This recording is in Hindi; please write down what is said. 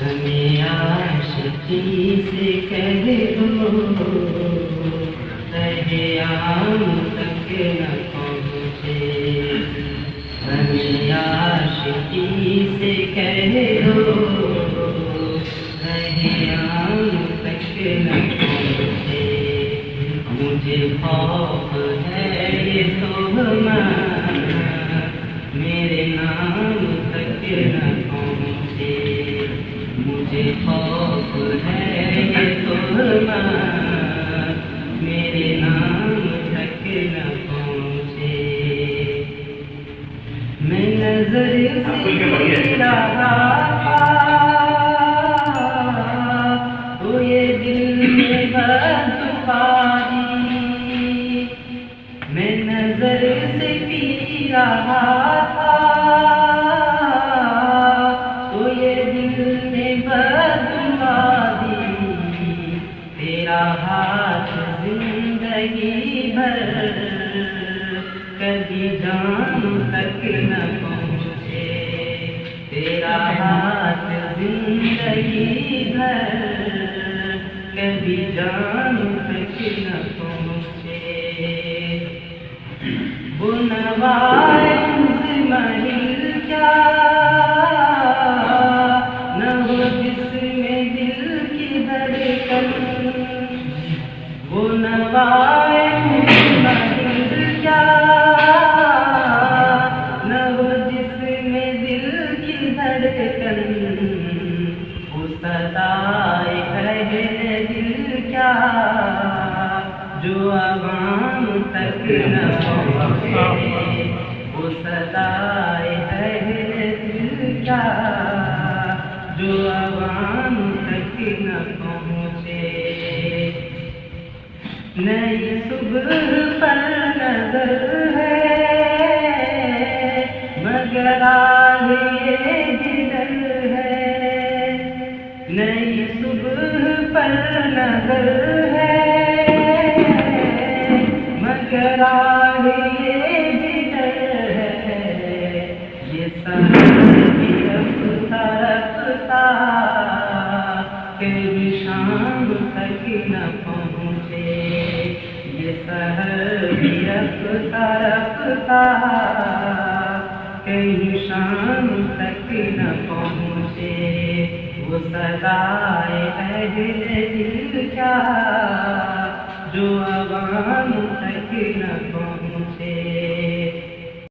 हमें आशिकी से कह दो, आम तक न पहुँचे। हमें आशिकी से कह दो, आम तक न पहुँचे। मुझे खौफ है ये तोहमा मेरे नाम तक न पहुँचे। मुझे खौफ है ये तोहमा मेरे नाम तक न पहुँचे। मैं नजर से रहा था तो ये दिल में बदुआरी। मैं नजर से पी रहा था तो ये दिल में बदुआरी। तेरा हाथ जिंदगी भर कभी जान तक न पहुँचे। तेरा हाथ जिंदगी भर कभी जान तक न पहुँचे। वो नवाज़ महल क्या न हो जिसमें दिल की धड़कन। वो नवाज़ महल क्या न हो जिसमें दिल की धड़कन। वो सदाए है दिल क्या जो आवाम तक न पहुँचे। वो सदाए है दिल क्या जो आवाम तक न पहुँचे। नई सुबह पर नजर है मगर आज ये जिधर है। नई सुबह पर नजर है मगर आज ये जिधर है। ये सहर भी रफ्ता रफ्ता कभी शाम तक न पहुँचे। ये सहर भी रफ्ता रफ्ता कहीं शाम तक न पहुँचे। वो सदाए अहले दिल क्या जो आवाम तक न पहुँचे।